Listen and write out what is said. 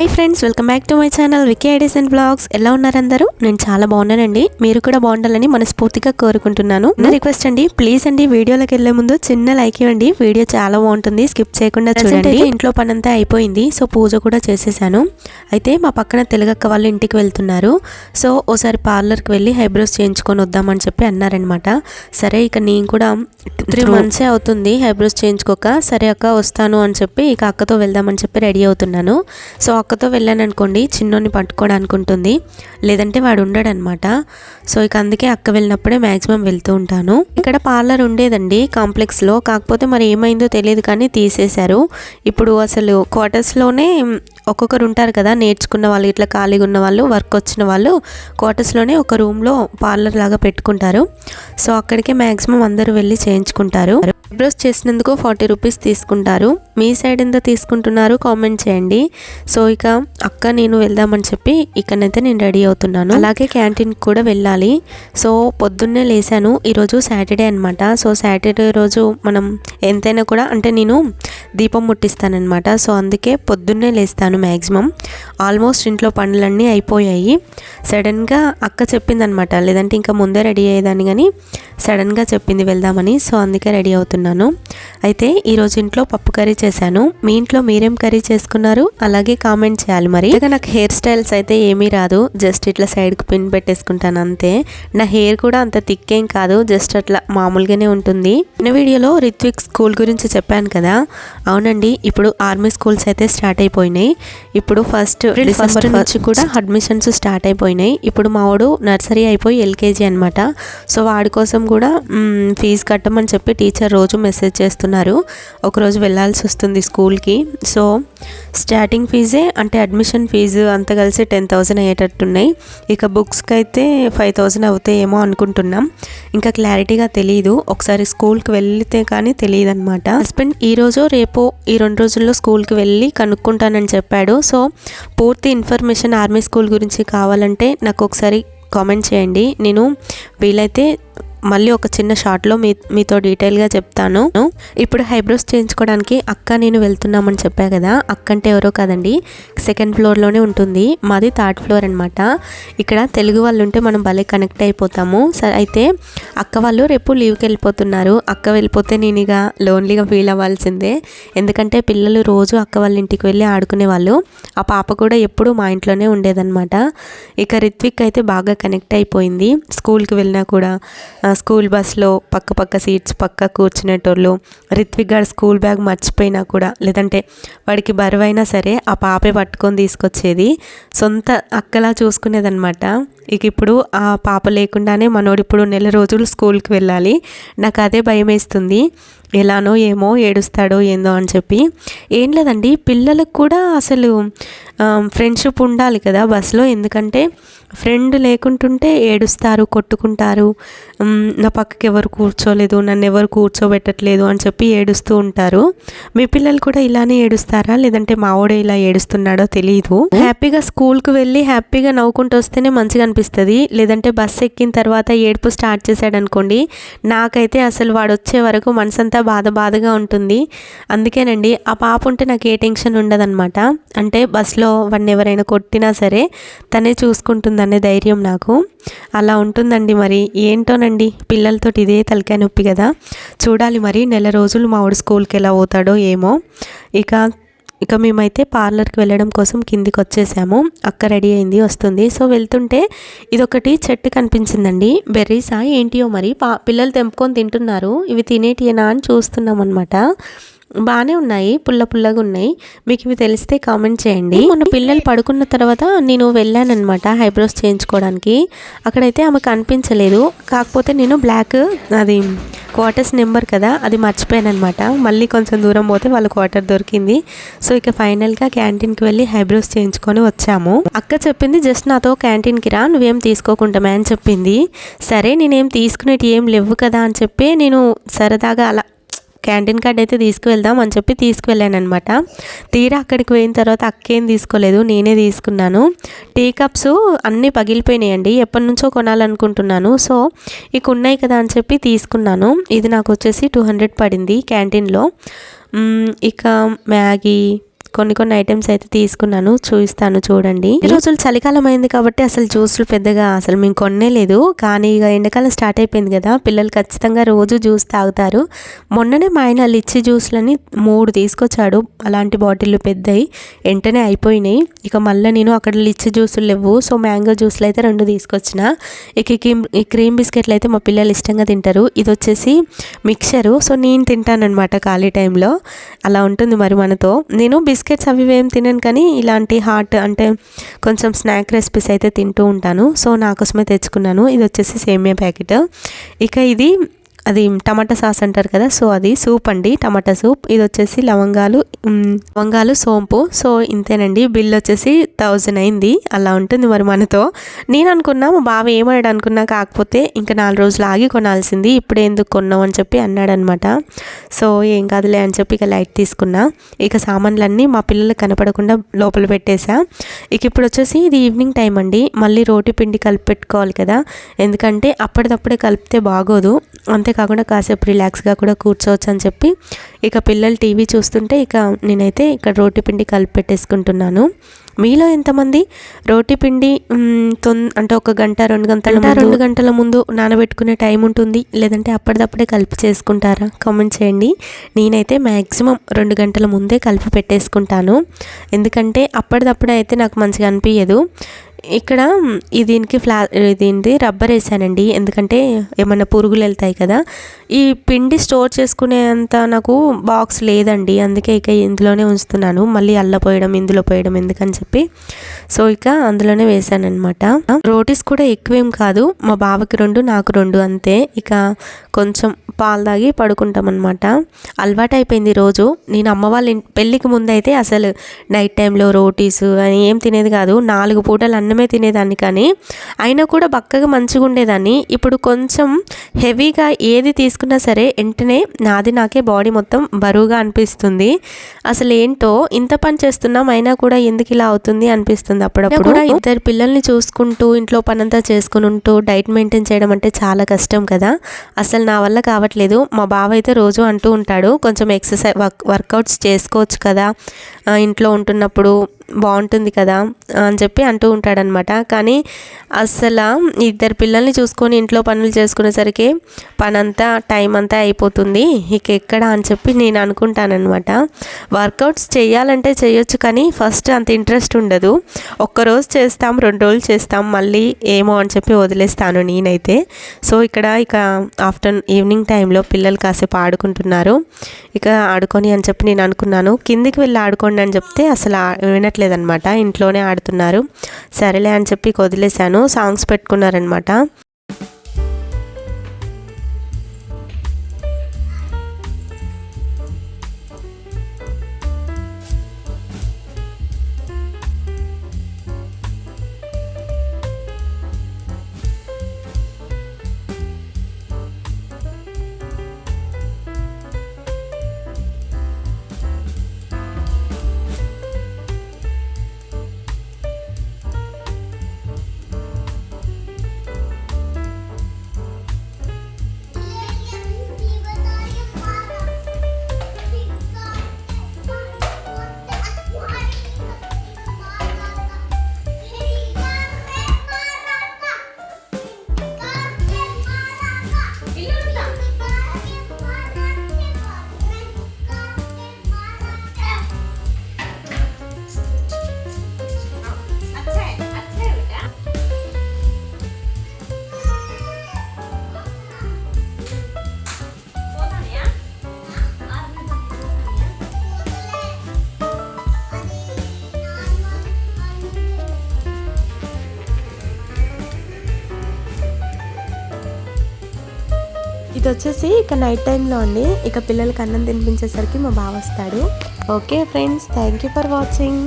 High friends, welcome back to my channel Vicky ideas and blogs. ఎలా ఉన్నారు అందరూ? నేను చాలా బాగున్నానండి. మీరు కూడా బాగుండాలని మనస్ఫూర్తిగా కోరుకుంటున్నాను. నా రిక్వెస్ట్ అండి, ప్లీజ్ అండి, వీడియోలోకి వెళ్లే ముందు చిన్న లైక్ ఇవ్వండి. వీడియో చాలా బాగుంటుంది, స్కిప్ చేయకుండా చూడండి. ఇంట్లో పని అంతా అయిపోయింది, సో పూజ కూడా చేసేసాను. అయితే మా పక్కన తెలుగక్క వాళ్ళు ఇంటికి వెళ్తున్నారు. సో ఓసారి పార్లర్కి వెళ్ళి ఐబ్రోస్ చేయించుకొని వద్దామని చెప్పి అన్నారనమాట. సరే, ఇక నేను కూడా 3 months అవుతుంది ఐబ్రోస్ చేయించుకోక. సరే అక్క వస్తాను అని చెప్పి ఇక అక్కతో వెళ్దామని చెప్పి రెడీ అవుతున్నాను. సో అక్కతో వెళ్ళాను అనుకోండి, చిన్నోని పట్టుకోవడానికి ఉంటుంది, లేదంటే వాడు ఉండడనమాట. సో ఇక అందుకే అక్క వెళ్ళినప్పుడే మ్యాక్సిమం వెళ్తూ ఉంటాను. ఇక్కడ పార్లర్ ఉండేదండి కాంప్లెక్స్లో, కాకపోతే మరి ఏమైందో తెలియదు కానీ తీసేశారు. ఇప్పుడు అసలు క్వార్టర్స్లోనే ఒక్కొక్కరు ఉంటారు కదా, నేర్చుకున్న వాళ్ళు, ఇట్లా ఖాళీగా ఉన్న వాళ్ళు, వర్క్ వచ్చిన వాళ్ళు క్వార్టర్స్లోనే ఒక రూమ్లో పార్లర్ లాగా పెట్టుకుంటారు. సో అక్కడికే మ్యాక్సిమం అందరూ వెళ్ళి చేయించుకుంటారు. ఐబ్రోస్ చేసినందుకు 40 రూపీస్ తీసుకుంటారు. మీ సైడ్ ఎంత తీసుకుంటున్నారు కామెంట్ చేయండి. సో ఇక అక్క నేను వెళ్దామని చెప్పి ఇక్కడైతే నేను రెడీ అవుతున్నాను. అలాగే క్యాంటీన్కి కూడా వెళ్ళాలి. సో పొద్దున్నే లేసాను. ఈరోజు సాటర్డే అనమాట. సో సాటర్డే రోజు మనం ఎంతైనా కూడా, అంటే నేను దీపం ముట్టిస్తానమాట. సో అందుకే పొద్దున్నే లేస్తాను మ్యాక్సిమం. ఆల్మోస్ట్ ఇంట్లో పనులన్నీ అయిపోయాయి. సడన్గా అక్క చెప్పిందనమాట, లేదంటే ఇంకా ముందే రెడీ అయ్యేదాన్ని, కానీ సడన్గా చెప్పింది వెళ్దామని. సో అందుకే రెడీ అవుతున్నాను. అయితే ఈరోజు ఇంట్లో పప్పు కర్రీ చేశాను. మీ ఇంట్లో మీరేం కర్రీ చేసుకున్నారు అలాగే కామెంట్ చేయాలి. మరి ఇక నాకు హెయిర్ స్టైల్స్ అయితే ఏమీ రాదు, జస్ట్ ఇట్లా సైడ్కి పిన్ పెట్టేసుకుంటాను అంతే. నా హెయిర్ కూడా అంత థిక్ ఏం కాదు, జస్ట్ అట్లా మామూలుగానే ఉంటుంది. ఈ వీడియోలో రిత్విక్ స్కూల్ గురించి చెప్పాను కదా, అవునండి, ఇప్పుడు ఆర్మీ స్కూల్స్ అయితే స్టార్ట్ అయిపోయినాయి. ఇప్పుడు ఫస్ట్ డిసెంబర్ నుంచి కూడా అడ్మిషన్స్ స్టార్ట్ అయిపోయినాయి. ఇప్పుడు మా వాడు నర్సరీ అయిపోయి LKG అనమాట. సో వాడి కోసం కూడా ఫీజు కట్టమని చెప్పి టీచర్ రోజు మెసేజ్ చేస్తున్నారు. ఒకరోజు వెళ్ళాల్సి వస్తుంది స్కూల్కి. సో స్టార్టింగ్ ఫీజే, అంటే అడ్మిషన్ ఫీజు అంతా కలిసి 10,000 అయ్యేటట్టున్నాయి. ఇక బుక్స్కి అయితే 5,000 అవుతాయేమో అనుకుంటున్నాం. ఇంకా క్లారిటీగా తెలియదు, ఒకసారి స్కూల్కి వెళ్తే కానీ తెలియదు అనమాట. హస్బెండ్ ఈరోజు రేపు ఈ 2 రోజుల్లో స్కూల్కి వెళ్ళి కనుక్కుంటానని చెప్పాడు. సో పూర్తి ఇన్ఫర్మేషన్ ఆర్మీ స్కూల్ గురించి కావాలంటే నాకు ఒకసారి కామెంట్ చేయండి. నేను వీలైతే మళ్ళీ ఒక చిన్న షార్ట్లో మీతో డీటెయిల్గా చెప్తాను. ఇప్పుడు ఐబ్రోస్ చేయించుకోవడానికి అక్క నేను వెళ్తున్నామని చెప్పా కదా, అక్క అంటే ఎవరో కాదండి, 2nd ఫ్లోర్లోనే ఉంటుంది. మాది 3rd ఫ్లోర్ అనమాట. ఇక్కడ తెలుగు వాళ్ళు ఉంటే మనం భలే కనెక్ట్ అయిపోతాము. సరే, అయితే అక్క వాళ్ళు రేపు లీవ్కి వెళ్ళిపోతున్నారు. అక్క వెళ్ళిపోతే నేను ఇక లోన్లీగా ఫీల్ అవ్వాల్సిందే, ఎందుకంటే పిల్లలు రోజు అక్క వాళ్ళ ఇంటికి వెళ్ళి ఆడుకునే వాళ్ళు. ఆ పాప కూడా ఎప్పుడు మా ఇంట్లోనే ఉండేదన్నమాట. ఇక రిత్విక్ అయితే బాగా కనెక్ట్ అయిపోయింది. స్కూల్కి వెళ్ళినా కూడా స్కూల్ బస్లో పక్క సీట్స్ పక్క కూర్చునేటోళ్ళు. రిత్విక్ గారు స్కూల్ బ్యాగ్ మర్చిపోయినా కూడా, లేదంటే వాడికి బరువైనా సరే ఆ పాపే పట్టుకొని తీసుకొచ్చేది, సొంత అక్కలా చూసుకునేదన్నమాట. ఇక ఇప్పుడు ఆ పాప లేకుండానే మనోడు ఇప్పుడు 1 రోజులు స్కూల్కి వెళ్ళాలి. నాకు అదే భయం వేస్తుంది, ఎలానో ఏమో ఏడుస్తాడో ఏందో అని చెప్పి. ఏం లేదండి, పిల్లలకు కూడా అసలు ఫ్రెండ్షిప్ ఉండాలి కదా బస్లో, ఎందుకంటే ఫ్రెండ్ లేకుంటుంటే ఏడుస్తారు, కొట్టుకుంటారు. నా పక్కకి ఎవరు కూర్చోలేదు, నన్ను ఎవరు కూర్చోబెట్టట్లేదు అని చెప్పి ఏడుస్తూ ఉంటారు. మీ పిల్లలు కూడా ఇలానే ఏడుస్తారా, లేదంటే మావోడే ఇలా ఏడుస్తున్నాడో తెలియదు. హ్యాపీగా స్కూల్కి వెళ్ళి హ్యాపీగా నవ్వుకుంటూ వస్తేనే మంచిగా అనిపిస్తుంది. లేదంటే బస్సు ఎక్కిన తర్వాత ఏడుపు స్టార్ట్ చేశాడు అనుకోండి, నాకైతే అసలు వాడు వచ్చే వరకు మనసంతా బాధగా ఉంటుంది. అందుకేనండి ఆ పాప ఉంటే నాకు ఏ టెన్షన్ ఉండదన్నమాట. అంటే బస్సులో వాడిని ఎవరైనా కొట్టినా సరే తనే చూసుకుంటుందనే ధైర్యం నాకు. అలా ఉంటుందండి. మరి ఏంటోనండి, పిల్లలతో ఇదే తలకాయ నొప్పి కదా. చూడాలి మరి 1 రోజులు మా వాడు స్కూల్కి ఎలా పోతాడో ఏమో. ఇక మేమైతే పార్లర్కి వెళ్ళడం కోసం కిందికి వచ్చేసాము. అక్క రెడీ అయింది, వస్తుంది. సో వెళ్తుంటే ఇదొకటి చెట్టు కనిపించిందండి. బెర్రీసా ఏంటియో మరి, పిల్లలు తెంపుకొని తింటున్నారు. ఇవి తినేటియేనా అని చూస్తున్నాం అనమాట. బాగానే ఉన్నాయి, పుల్లగా ఉన్నాయి. మీకు ఇవి తెలిస్తే కామెంట్ చేయండి. మొన్న పిల్లలు పడుకున్న తర్వాత నేను వెళ్ళానమాట ఐబ్రోస్ చేయించుకోవడానికి. అక్కడైతే ఆమె కనిపించలేదు. కాకపోతే నేను బ్లాక్, అది క్వార్టర్స్ నెంబర్ కదా, అది మర్చిపోయాను అనమాట. మళ్ళీ కొంచెం దూరం పోతే వాళ్ళ క్వార్టర్ దొరికింది. సో ఇక ఫైనల్గా క్యాంటీన్కి వెళ్ళి ఐబ్రోస్ చేయించుకొని వచ్చాము. అక్క చెప్పింది, జస్ట్ నాతో క్యాంటీన్కి రా, నువ్వేం తీసుకోకుంటామే అని చెప్పింది. సరే, నేనేం తీసుకునేటి ఏం లేవు కదా అని చెప్పి నేను సరదాగా అలా క్యాంటీన్ కార్డ్ అయితే తీసుకువెళ్దాం అని చెప్పి తీసుకువెళ్ళాను అనమాట. తీరా అక్కడికి పోయిన తర్వాత అక్కేం తీసుకోలేదు, నేనే తీసుకున్నాను. టీ కప్స్ అన్నీ పగిలిపోయినాయండి, ఎప్పటి నుంచో కొనాలనుకుంటున్నాను. సో ఇక ఉన్నాయి కదా అని చెప్పి తీసుకున్నాను. ఇది నాకు వచ్చేసి 200 పడింది క్యాంటీన్లో. ఇక మ్యాగీ, కొన్ని ఐటమ్స్ అయితే తీసుకున్నాను, చూపిస్తాను చూడండి. ఈ రోజులు చలికాలం అయింది కాబట్టి అసలు జ్యూస్లు పెద్దగా అసలు మేము కొన్నే లేదు. కానీ ఇక ఎండాకాలం స్టార్ట్ అయిపోయింది కదా, పిల్లలు ఖచ్చితంగా రోజు జ్యూస్ తాగుతారు. మొన్ననే మా ఆయన లిచ్చి జ్యూస్లని 3 తీసుకొచ్చాడు, అలాంటి బాటిల్లు పెద్దవి, వెంటనే అయిపోయినాయి. ఇక మళ్ళీ నేను అక్కడ లిచ్చి జ్యూసులు లేవు, సో మ్యాంగో జ్యూస్లు అయితే 2 తీసుకొచ్చిన. ఇక ఈ క్రీమ్ బిస్కెట్లు అయితే మా పిల్లలు ఇష్టంగా తింటారు. ఇది వచ్చేసి మిక్చరు, సో నేను తింటానన్నమాట ఖాళీ టైంలో. అలా ఉంటుంది మరి మనతో. నేను బిస్కెట్స్ అవి ఏం తినను, కానీ ఇలాంటి హాట్ అంటే కొంచెం స్నాక్ రెసిపీస్ అయితే తింటూ ఉంటాను. సో నా కోసమే తెచ్చుకున్నాను. ఇది వచ్చేసి సేమియా ప్యాకెట్. ఇక ఇది అది టమాటా సాస్ అంటారు కదా, సో అది సూప్ అండి, టమాటా సూప్. ఇది వచ్చేసి లవంగాలు సోంపు. సో ఇంతేనండి. బిల్ వచ్చేసి 1000 అయింది. అలా ఉంటుంది మరి మనతో. నేను అనుకున్నా మా బావ ఏమన్నాడు అనుకున్నా, కాకపోతే ఇంకా 4 రోజులు ఆగి కొనాల్సింది, ఇప్పుడే ఎందుకు కొన్నావు అని చెప్పి అన్నాడనమాట. సో ఏం కాదులే అని చెప్పి ఇక లైట్ తీసుకున్నా. ఇక సామాన్లన్నీ మా పిల్లలకు కనపడకుండా లోపల పెట్టేసా. ఇక ఇప్పుడు వచ్చేసి ఇది ఈవినింగ్ టైం అండి. మళ్ళీ రోటి పిండి కలిపి పెట్టుకోవాలి కదా, ఎందుకంటే అప్పటిదప్పుడే కలిపితే బాగోదు. అంతేకాకుండా కాసేపు రిలాక్స్గా కూడా కూర్చోవచ్చు అని చెప్పి ఇక పిల్లలు టీవీ చూస్తుంటే ఇక నేనైతే ఇక్కడ రోటి పిండి కలిపి పెట్టేసుకుంటున్నాను. మీలో ఎంతమంది రోటి పిండి అంటే 1 గంట 2 గంటల ముందు నానబెట్టుకునే టైం ఉంటుంది, లేదంటే అప్పటిదప్పుడే కలిపి చేసుకుంటారా? కామెంట్ చేయండి. నేనైతే మ్యాక్సిమం 2 గంటల ముందే కలిపి పెట్టేసుకుంటాను, ఎందుకంటే అప్పటిదప్పుడే అయితే నాకు మంచిగా అనిపించదు. ఇక్కడ దీనికి రబ్బర్ వేసానండి, ఎందుకంటే ఏమన్నా పురుగులు వెళ్తాయి కదా. ఈ పిండి స్టోర్ చేసుకునేంత నాకు బాక్స్ లేదండి, అందుకే ఇక ఇందులోనే ఉంచుతున్నాను. మళ్ళీ అల్లపోయడం ఇందులో పోయడం ఎందుకని చెప్పి సో ఇక అందులోనే వేసాను అనమాట. రోటీస్ కూడా ఎక్కువేం కాదు, మా బావకి 2 నాకు 2 అంతే. ఇక కొంచెం పాలు తాగి పడుకుంటాం అనమాట. అలవాటు అయిపోయింది రోజు. నేను అమ్మ వాళ్ళ పెళ్ళికి ముందు అయితే అసలు నైట్ టైంలో రోటీస్ అని ఏం తినేది కాదు, 4 పూటలు అన్నమే తినేదాన్ని. కానీ అయినా కూడా బక్కగా మంచిగా ఉండేదాన్ని. ఇప్పుడు కొంచెం హెవీగా ఏది తీసుకున్నా సరే వెంటనే నాకే బాడీ మొత్తం బరువుగా అనిపిస్తుంది. అసలు ఏంటో ఇంత పని చేస్తున్నాం అయినా కూడా ఎందుకు ఇలా అవుతుంది అనిపిస్తుంది అప్పుడప్పుడు. కూడా 2 పిల్లల్ని చూసుకుంటూ ఇంట్లో పనంతా చేసుకుని ఉంటూ డైట్ మెయింటైన్ చేయడం అంటే చాలా కష్టం కదా, అసలు నా వల్ల కావట్లేదు. మా బావ అయితే రోజు అంటూ ఉంటాడు, కొంచెం ఎక్సర్సైజ్ వర్కౌట్స్ చేసుకోవచ్చు కదా ఇంట్లో ఉంటున్నప్పుడు, బాగుంటుంది కదా అని చెప్పి అంటూ ఉంటాడనమాట. కానీ అసలు 2 పిల్లల్ని చూసుకొని ఇంట్లో పనులు చేసుకునేసరికి పనంతా టైం అంతా అయిపోతుంది, ఇక ఎక్కడ అని చెప్పి నేను అనుకుంటానమాట. వర్కౌట్స్ చేయాలంటే చేయొచ్చు, కానీ ఫస్ట్ అంత ఇంట్రెస్ట్ ఉండదు. ఒక్కరోజు చేస్తాం, 2 రోజులు చేస్తాం, మళ్ళీ ఏమో అని చెప్పి వదిలేస్తాను నేనైతే. సో ఇక ఈవినింగ్ టైంలో పిల్లలు కాసేపు ఆడుకుంటున్నారు. ఇక ఆడుకొని అని చెప్పి నేను అనుకున్నాను, కిందికి వెళ్ళి ఆడుకోండి అని చెప్తే అసలు వినట్లేదనమాట, ఇంట్లోనే ఆడుతున్నారు. సరేలే అని చెప్పి వదిలేశాను. సాంగ్స్ పెట్టుకున్నారనమాట. ఇది వచ్చేసి ఇక నైట్ టైంలో అండి. ఇక పిల్లలకి అన్నం తినిపించేసరికి మా బావ వస్తాడు. Okay friends, thank you for watching.